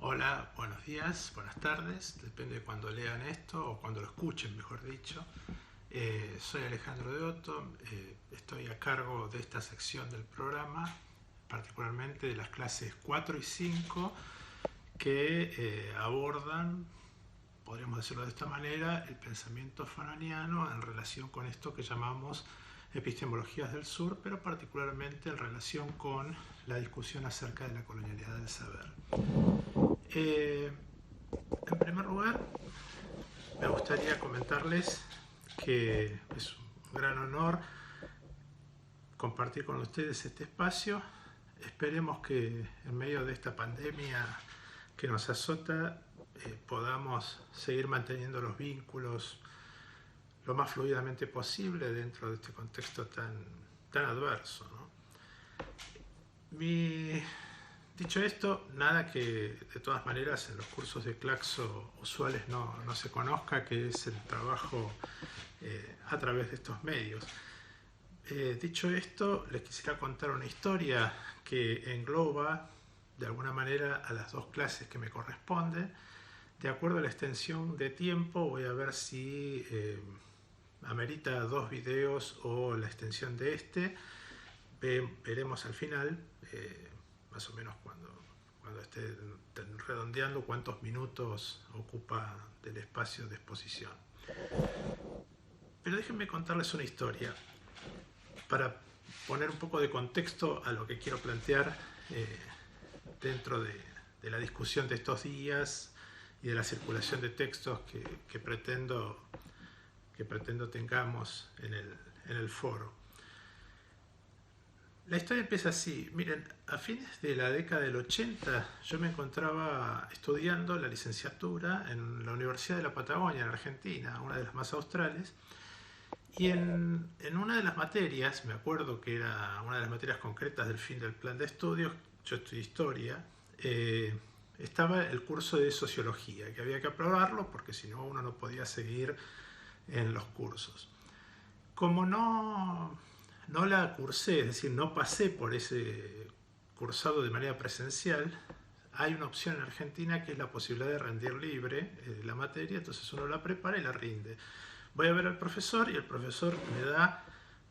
Hola, buenos días, buenas tardes, depende de cuando lean esto o cuando lo escuchen, mejor dicho. Soy Alejandro de Otto, estoy a cargo de esta sección del programa, particularmente de las clases 4 y 5 que abordan, podríamos decirlo de esta manera, el pensamiento fanoniano en relación con esto que llamamos epistemologías del sur, pero particularmente en relación con la discusión acerca de la colonialidad del saber. En primer lugar, me gustaría comentarles que es un gran honor compartir con ustedes este espacio. Esperemos que en medio de esta pandemia que nos azota podamos seguir manteniendo los vínculos lo más fluidamente posible dentro de este contexto tan adverso, ¿no? Dicho esto, nada que de todas maneras en los cursos de Claxo usuales no se conozca, que es el trabajo a través de estos medios. Dicho esto, les quisiera contar una historia que engloba de alguna manera a las dos clases que me corresponden. De acuerdo a la extensión de tiempo, voy a ver si amerita 2 videos o la extensión de este. Veremos al final, más o menos cuando esté redondeando, cuántos minutos ocupa del espacio de exposición. Pero déjenme contarles una historia para poner un poco de contexto a lo que quiero plantear dentro de la discusión de estos días y de la circulación de textos que pretendo tengamos en el foro. La historia empieza así. Miren, a fines de la década del 80 yo me encontraba estudiando la licenciatura en la Universidad de la Patagonia, en Argentina, una de las más australes, y en una de las materias, me acuerdo que era una de las materias concretas del fin del plan de estudios, yo estudié historia, estaba el curso de sociología, que había que aprobarlo porque si no uno no podía seguir en los cursos. Como no la cursé, es decir, no pasé por ese cursado de manera presencial, hay una opción en Argentina que es la posibilidad de rendir libre la materia, entonces uno la prepara y la rinde. Voy a ver al profesor y el profesor me da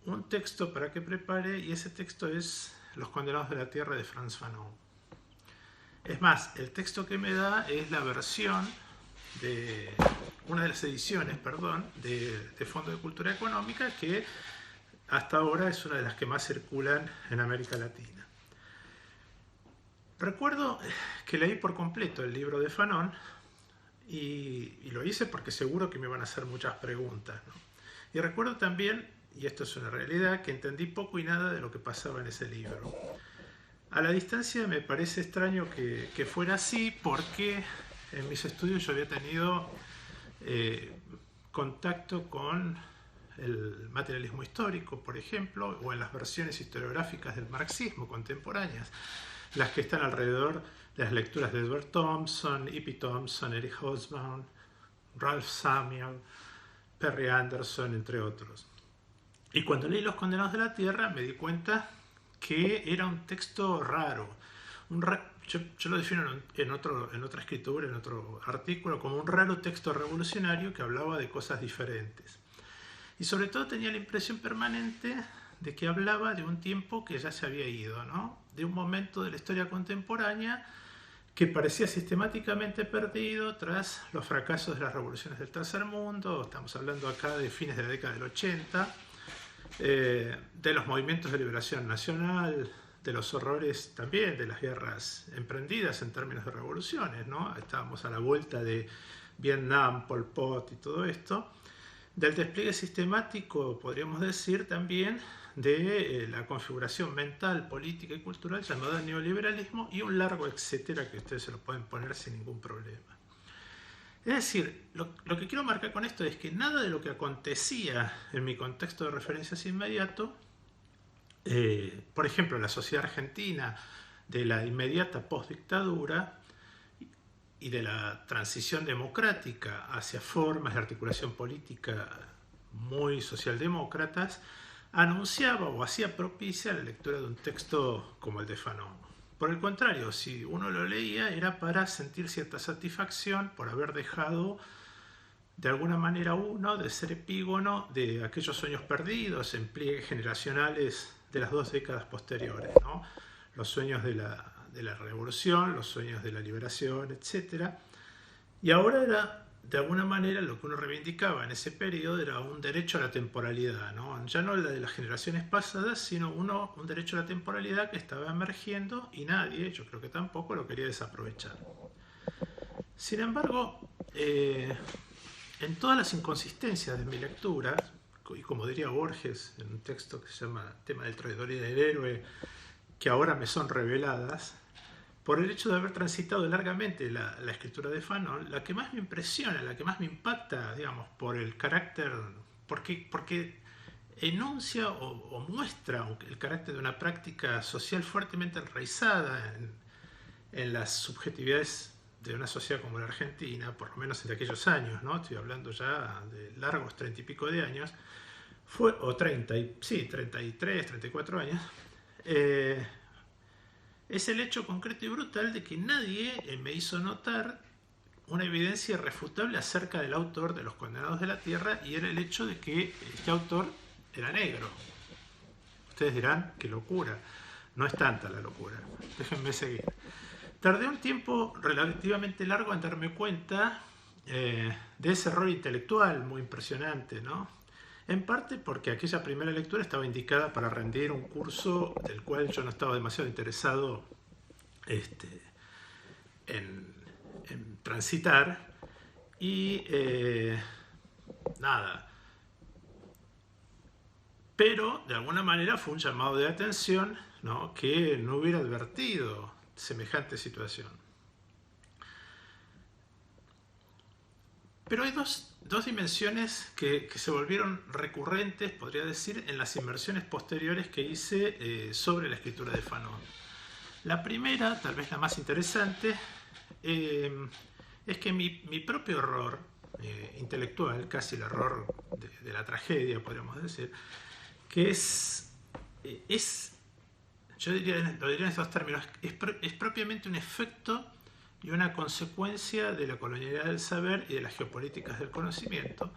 un texto para que prepare y ese texto es Los condenados de la tierra de Frantz Fanon. Es más, el texto que me da es la versión de una de las ediciones, de Fondo de Cultura Económica, que hasta ahora es una de las que más circulan en América Latina. Recuerdo que leí por completo el libro de Fanon y lo hice porque seguro que me van a hacer muchas preguntas, ¿no? Y recuerdo también, y esto es una realidad, que entendí poco y nada de lo que pasaba en ese libro. A la distancia me parece extraño que fuera así porque en mis estudios yo había tenido contacto con el materialismo histórico, por ejemplo, o en las versiones historiográficas del marxismo contemporáneas, las que están alrededor de las lecturas de Edward Thompson, E.P. Thompson, Eric Hobsbawm, Ralph Samuel, Perry Anderson, entre otros. Y cuando leí Los condenados de la tierra me di cuenta que era un texto raro. Yo lo defino en otra escritura, en otro artículo, como un raro texto revolucionario que hablaba de cosas diferentes. Y sobre todo tenía la impresión permanente de que hablaba de un tiempo que ya se había ido, ¿no? De un momento de la historia contemporánea que parecía sistemáticamente perdido tras los fracasos de las revoluciones del tercer mundo. Estamos hablando acá de fines de la década del 80, de los movimientos de liberación nacional, de los horrores también de las guerras emprendidas en términos de revoluciones, ¿no? Estábamos a la vuelta de Vietnam, Pol Pot y todo esto. Del despliegue sistemático, podríamos decir también, de la configuración mental, política y cultural llamada neoliberalismo y un largo etcétera que ustedes se lo pueden poner sin ningún problema. Es decir, lo que quiero marcar con esto es que nada de lo que acontecía en mi contexto de referencias inmediato, por ejemplo, la sociedad argentina de la inmediata postdictadura y de la transición democrática hacia formas de articulación política muy socialdemócratas, anunciaba o hacía propicia la lectura de un texto como el de Fanon. Por el contrario, si uno lo leía era para sentir cierta satisfacción por haber dejado de alguna manera uno de ser epígono de aquellos sueños perdidos en pliegues generacionales de las 2 décadas posteriores, ¿no? Los sueños de la revolución, los sueños de la liberación, etc. Y ahora era, de alguna manera, lo que uno reivindicaba en ese periodo era un derecho a la temporalidad, ¿no? Ya no la de las generaciones pasadas, sino un derecho a la temporalidad que estaba emergiendo y nadie, yo creo que tampoco, lo quería desaprovechar. Sin embargo, en todas las inconsistencias de mi lectura, y como diría Borges en un texto que se llama Tema del traidor y del héroe, que ahora me son reveladas, por el hecho de haber transitado largamente la escritura de Fanon, la que más me impresiona, la que más me impacta, digamos, por el carácter, porque enuncia o muestra el carácter de una práctica social fuertemente enraizada en las subjetividades de una sociedad como la Argentina, por lo menos en aquellos años, ¿no? Estoy hablando ya de largos 30 y pico de años, o 33, 34 años, es el hecho concreto y brutal de que nadie me hizo notar una evidencia irrefutable acerca del autor de Los Condenados de la Tierra, y era el hecho de que este autor era negro. Ustedes dirán, qué locura. No es tanta la locura. Déjenme seguir. Tardé un tiempo relativamente largo en darme cuenta de ese error intelectual muy impresionante, ¿no? En parte porque aquella primera lectura estaba indicada para rendir un curso del cual yo no estaba demasiado interesado en transitar, y nada. Pero de alguna manera fue un llamado de atención, ¿no?, que no hubiera advertido semejante situación. Pero hay dos dimensiones que se volvieron recurrentes, podría decir, en las inmersiones posteriores que hice sobre la escritura de Fanon. La primera, tal vez la más interesante, es que mi propio error intelectual, casi el error de la tragedia, podríamos decir, que es yo lo diría en estos términos, es propiamente un efecto y una consecuencia de la colonialidad del saber y de las geopolíticas del conocimiento.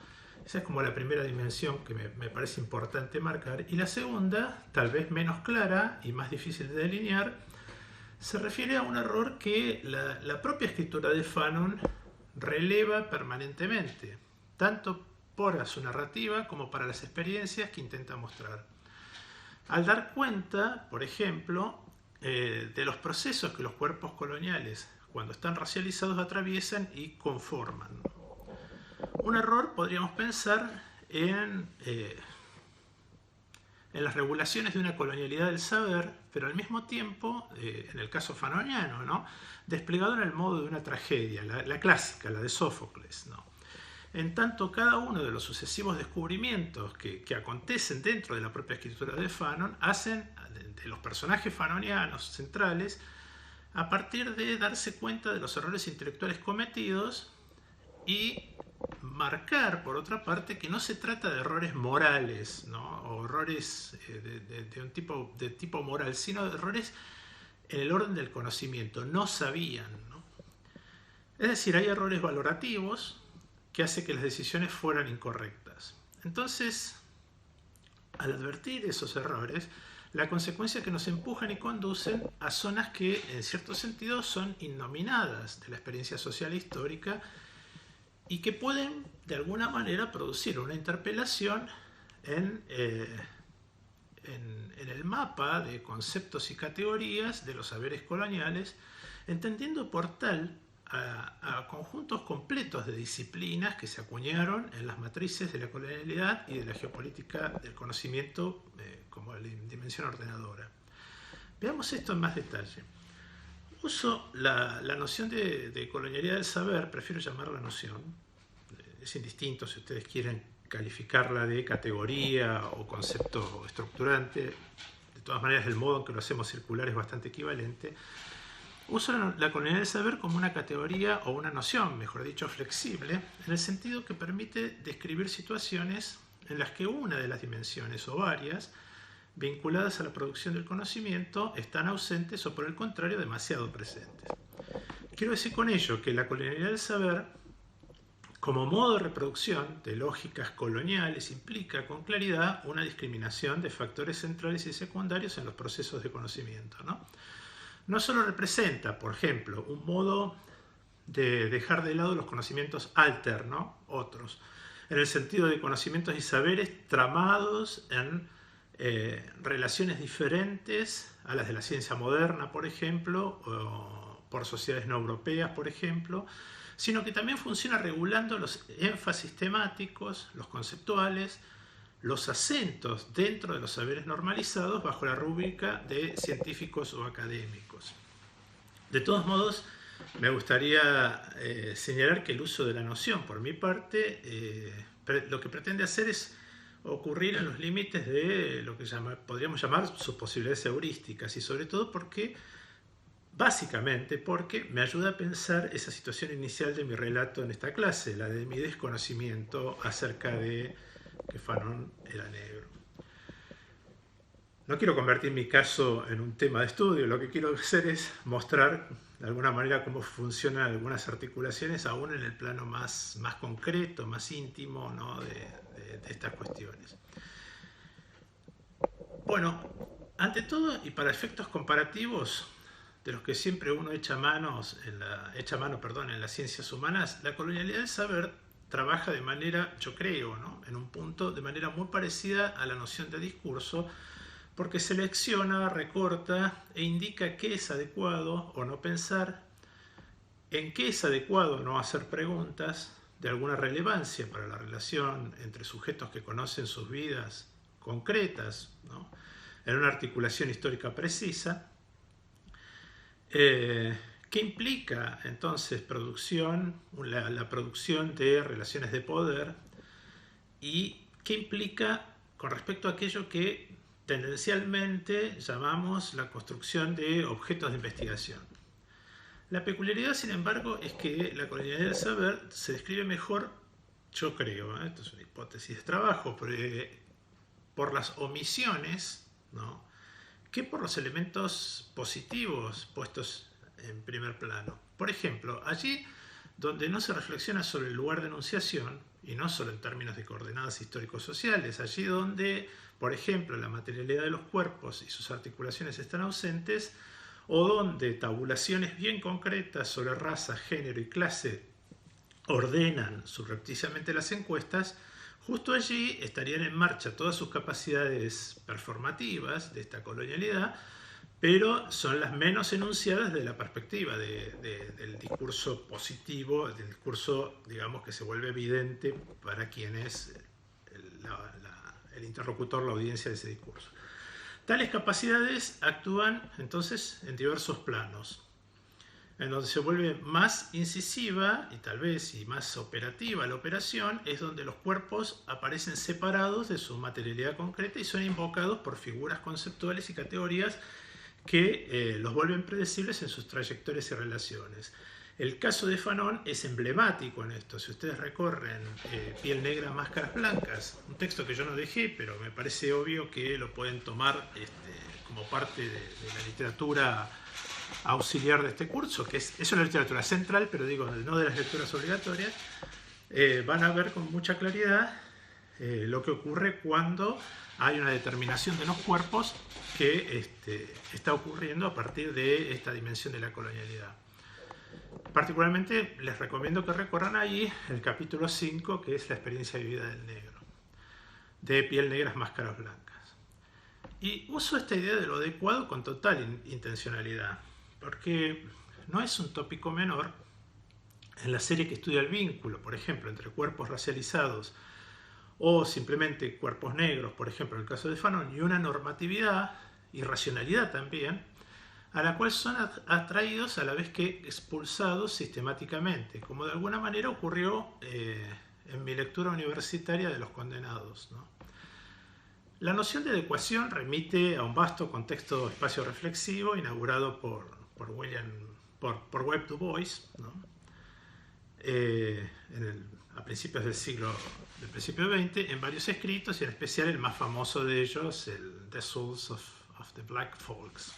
Esa es como la primera dimensión que me parece importante marcar. Y la segunda, tal vez menos clara y más difícil de delinear, se refiere a un error que la propia escritura de Fanon releva permanentemente, tanto para su narrativa como para las experiencias que intenta mostrar. Al dar cuenta, por ejemplo, de los procesos que los cuerpos coloniales, cuando están racializados, atraviesan y conforman. Un error podríamos pensar en las regulaciones de una colonialidad del saber, pero al mismo tiempo, en el caso fanoniano, ¿no?, desplegado en el modo de una tragedia, la clásica, la de Sófocles, ¿no? En tanto, cada uno de los sucesivos descubrimientos que acontecen dentro de la propia escritura de Fanon hacen de los personajes fanonianos centrales a partir de darse cuenta de los errores intelectuales cometidos y marcar, por otra parte, que no se trata de errores morales, ¿no?, o errores de tipo moral, sino de errores en el orden del conocimiento. No sabían, ¿no? Es decir, hay errores valorativos que hace que las decisiones fueran incorrectas. Entonces, al advertir esos errores, la consecuencia es que nos empujan y conducen a zonas que, en cierto sentido, son innominadas de la experiencia social histórica y que pueden, de alguna manera, producir una interpelación en el mapa de conceptos y categorías de los saberes coloniales, entendiendo por tal a conjuntos completos de disciplinas que se acuñaron en las matrices de la colonialidad y de la geopolítica del conocimiento como la dimensión ordenadora. Veamos esto en más detalle. Uso la noción de colonialidad del saber, prefiero llamarla noción, es indistinto si ustedes quieren calificarla de categoría o concepto estructurante, de todas maneras el modo en que lo hacemos circular es bastante equivalente. Uso la colonialidad del saber como una categoría o una noción, mejor dicho, flexible, en el sentido que permite describir situaciones en las que una de las dimensiones o varias vinculadas a la producción del conocimiento están ausentes o por el contrario demasiado presentes. Quiero decir con ello que la colonialidad del saber, como modo de reproducción de lógicas coloniales, implica con claridad una discriminación de factores centrales y secundarios en los procesos de conocimiento, ¿no? No solo representa, por ejemplo, un modo de dejar de lado los conocimientos alternos, otros, en el sentido de conocimientos y saberes tramados en relaciones diferentes a las de la ciencia moderna, por ejemplo, o por sociedades no europeas, por ejemplo, sino que también funciona regulando los énfasis temáticos, los conceptuales, los acentos dentro de los saberes normalizados bajo la rúbrica de científicos o académicos. De todos modos, me gustaría señalar que el uso de la noción, por mi parte, lo que pretende hacer es ocurrir en los límites de lo que podríamos llamar sus posibilidades heurísticas, y sobre todo básicamente porque me ayuda a pensar esa situación inicial de mi relato en esta clase, la de mi desconocimiento acerca de que Fanon era negro. No quiero convertir mi caso en un tema de estudio, lo que quiero hacer es mostrar de alguna manera cómo funcionan algunas articulaciones aún en el plano más concreto, más íntimo, ¿no? de estas cuestiones. Bueno, ante todo y para efectos comparativos, de los que siempre uno echa mano en las ciencias humanas, la colonialidad del saber trabaja de manera, yo creo, ¿no? en un punto de manera muy parecida a la noción de discurso, porque selecciona, recorta e indica qué es adecuado o no pensar, en qué es adecuado no hacer preguntas de alguna relevancia para la relación entre sujetos que conocen sus vidas concretas, ¿no? en una articulación histórica precisa, ¿qué implica entonces la producción de relaciones de poder? ¿Y qué implica con respecto a aquello que tendencialmente llamamos la construcción de objetos de investigación? La peculiaridad, sin embargo, es que la colonialidad del saber se describe mejor, yo creo, esto es una hipótesis de trabajo, por las omisiones, ¿no? que por los elementos positivos puestos en primer plano. Por ejemplo, allí donde no se reflexiona sobre el lugar de enunciación, y no solo en términos de coordenadas histórico-sociales, allí donde, por ejemplo, la materialidad de los cuerpos y sus articulaciones están ausentes, o donde tabulaciones bien concretas sobre raza, género y clase ordenan subrepticiamente las encuestas, justo allí estarían en marcha todas sus capacidades performativas de esta colonialidad, pero son las menos enunciadas de la perspectiva del discurso positivo, del discurso, digamos, que se vuelve evidente para quien es el interlocutor, la audiencia de ese discurso. Tales capacidades actúan entonces en diversos planos, en donde se vuelve más incisiva y tal vez más operativa la operación, es donde los cuerpos aparecen separados de su materialidad concreta y son invocados por figuras conceptuales y categorías que los vuelven predecibles en sus trayectorias y relaciones. El caso de Fanon es emblemático en esto. Si ustedes recorren Piel Negra, Máscaras Blancas, un texto que yo no dejé, pero me parece obvio que lo pueden tomar como parte de la literatura auxiliar de este curso, que es una literatura central, pero digo, no de las lecturas obligatorias, van a ver con mucha claridad lo que ocurre cuando hay una determinación de los cuerpos que está ocurriendo a partir de esta dimensión de la colonialidad. Particularmente les recomiendo que recorran ahí el capítulo 5, que es la experiencia vivida del negro, de Piel Negras, Máscaras Blancas. Y uso esta idea de lo adecuado con total intencionalidad, porque no es un tópico menor en la serie que estudia el vínculo, por ejemplo, entre cuerpos racializados o simplemente cuerpos negros, por ejemplo, en el caso de Fanon, y una normatividad y racionalidad también, a la cual son atraídos a la vez que expulsados sistemáticamente, como de alguna manera ocurrió en mi lectura universitaria de Los Condenados, ¿no? La noción de adecuación remite a un vasto contexto espacio reflexivo inaugurado por Webb Du Bois, ¿no? a principios del principio XX, en varios escritos, y en especial el más famoso de ellos, el The Souls of the Black Folks.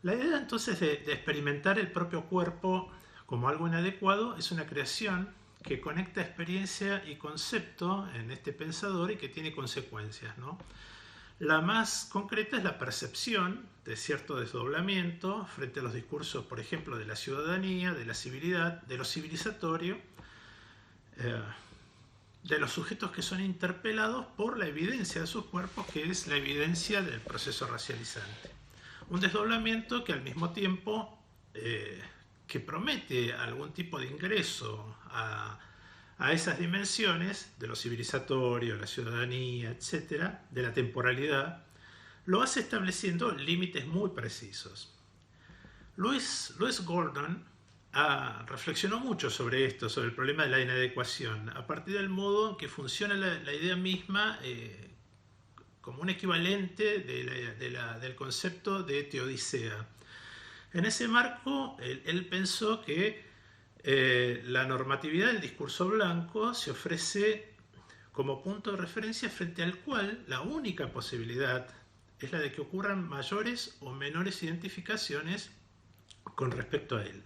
La idea entonces de experimentar el propio cuerpo como algo inadecuado es una creación que conecta experiencia y concepto en este pensador y que tiene consecuencias, ¿no? La más concreta es la percepción de cierto desdoblamiento frente a los discursos, por ejemplo, de la ciudadanía, de la civilidad, de lo civilizatorio, de los sujetos que son interpelados por la evidencia de sus cuerpos, que es la evidencia del proceso racializante. Un desdoblamiento que al mismo tiempo que promete algún tipo de ingreso a esas dimensiones de lo civilizatorio, la ciudadanía, etcétera, de la temporalidad, lo hace estableciendo límites muy precisos. Louis Gordon reflexionó mucho sobre esto, sobre el problema de la inadecuación, a partir del modo en que funciona la idea misma como un equivalente del concepto de teodicea. En ese marco, él pensó que la normatividad del discurso blanco se ofrece como punto de referencia frente al cual la única posibilidad es la de que ocurran mayores o menores identificaciones con respecto a él.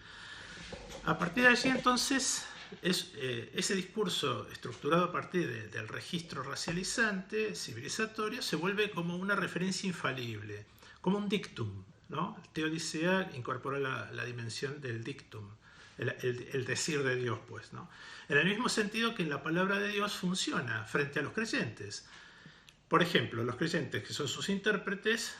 A partir de allí, entonces, ese discurso estructurado a partir del registro racializante, civilizatorio, se vuelve como una referencia infalible, como un dictum, ¿no? Teodicea incorpora la dimensión del dictum, el decir de Dios, pues, ¿no? En el mismo sentido que la palabra de Dios funciona frente a los creyentes. Por ejemplo, los creyentes, que son sus intérpretes,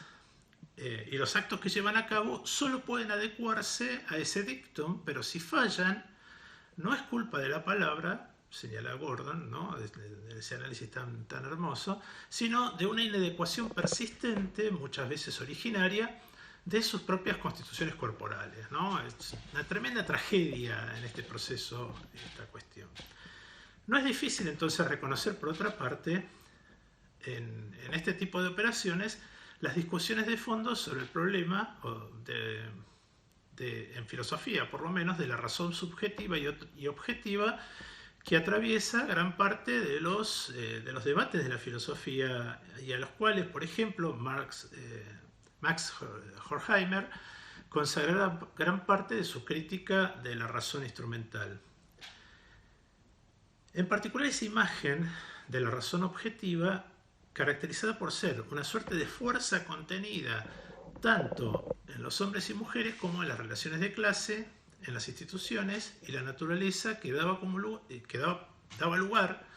y los actos que llevan a cabo solo pueden adecuarse a ese dictum, pero si fallan, no es culpa de la palabra, señala Gordon, ¿no?, de ese análisis tan hermoso, sino de una inadecuación persistente, muchas veces originaria, de sus propias constituciones corporales, ¿no? Es una tremenda tragedia en este proceso, esta cuestión. No es difícil entonces reconocer, por otra parte, en este tipo de operaciones, las discusiones de fondo sobre el problema, en filosofía por lo menos, de la razón subjetiva y objetiva, que atraviesa gran parte de los debates de la filosofía, y a los cuales, por ejemplo, Max Horkheimer consagrará gran parte de su crítica de la razón instrumental. En particular, esa imagen de la razón objetiva, caracterizada por ser una suerte de fuerza contenida tanto en los hombres y mujeres como en las relaciones de clase, en las instituciones y la naturaleza, que daba lugar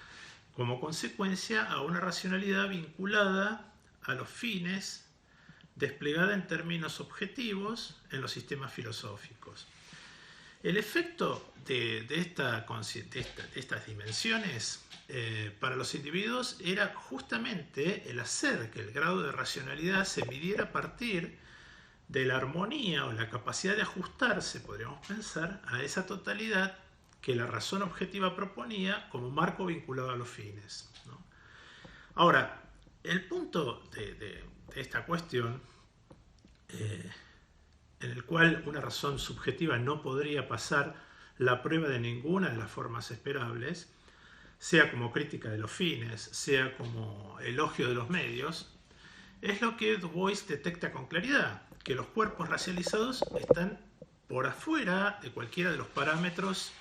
como consecuencia a una racionalidad vinculada a los fines, desplegada en términos objetivos en los sistemas filosóficos. El efecto de estas dimensiones para los individuos era justamente el hacer que el grado de racionalidad se midiera a partir de la armonía o la capacidad de ajustarse, podríamos pensar, a esa totalidad que la razón objetiva proponía como marco vinculado a los fines, ¿no? Ahora, el punto de esta cuestión, en el cual una razón subjetiva no podría pasar la prueba de ninguna de las formas esperables, sea como crítica de los fines, sea como elogio de los medios, es lo que Du Bois detecta con claridad, que los cuerpos racializados están por afuera de cualquiera de los parámetros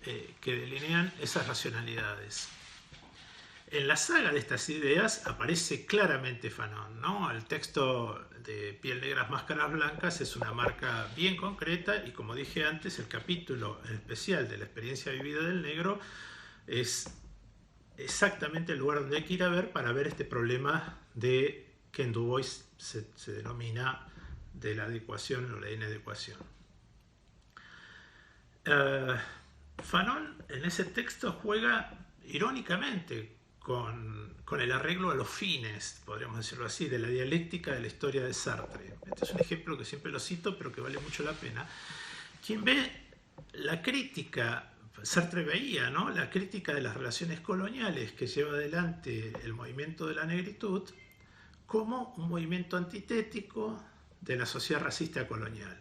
que delinean esas racionalidades. En la saga de estas ideas aparece claramente Fanon, ¿no? El texto de Piel Negras, Máscaras Blancas es una marca bien concreta, y como dije antes, el capítulo en especial de la experiencia vivida del negro es exactamente el lugar donde hay que ir a ver para ver este problema que en Du Bois se denomina de la adecuación o la inadecuación. Fanon en ese texto juega irónicamente con el arreglo a los fines, podríamos decirlo así, de la dialéctica de la historia de Sartre. Este es un ejemplo que siempre lo cito, pero que vale mucho la pena. Quien ve la crítica, Sartre veía, ¿no?, la crítica de las relaciones coloniales que lleva adelante el movimiento de la negritud como un movimiento antitético de la sociedad racista colonial.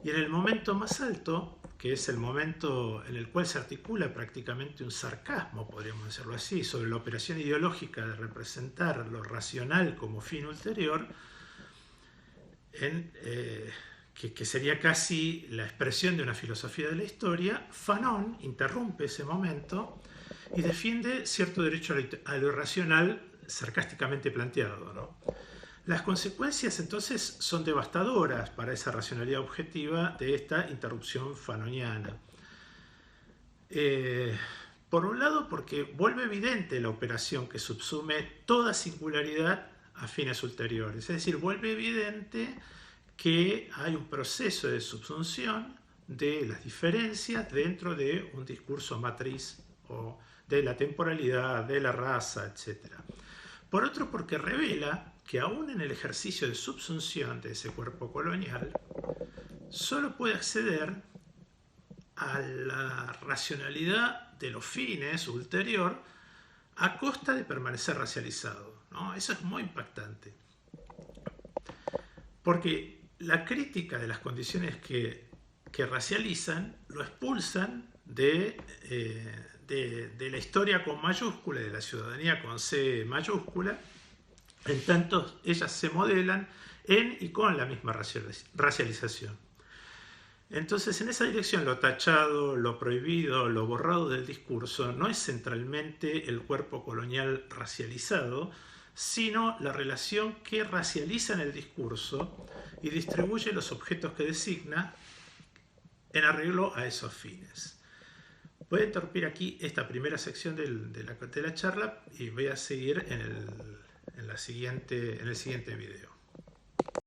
Y en el momento más alto, que es el momento en el cual se articula prácticamente un sarcasmo, podríamos decirlo así, sobre la operación ideológica de representar lo racional como fin ulterior, que sería casi la expresión de una filosofía de la historia. Fanon interrumpe ese momento y defiende cierto derecho a lo irracional sarcásticamente planteado, ¿no? Las consecuencias entonces son devastadoras para esa racionalidad objetiva de esta interrupción fanoniana. Por un lado, porque vuelve evidente la operación que subsume toda singularidad a fines ulteriores, es decir, vuelve evidente que hay un proceso de subsunción de las diferencias dentro de un discurso matriz o de la temporalidad, de la raza, etc. Por otro, porque revela que aún en el ejercicio de subsunción de ese cuerpo colonial, solo puede acceder a la racionalidad de los fines ulterior a costa de permanecer racializado, ¿no? Eso es muy impactante. Porque la crítica de las condiciones que racializan lo expulsan de la historia con mayúscula, de la ciudadanía con C mayúscula, en tanto ellas se modelan en y con la misma racialización. Entonces, en esa dirección, lo tachado, lo prohibido, lo borrado del discurso no es centralmente el cuerpo colonial racializado, sino la relación que racializa en el discurso y distribuye los objetos que designa en arreglo a esos fines. Voy a interrumpir aquí esta primera sección de la charla y voy a seguir en el siguiente video.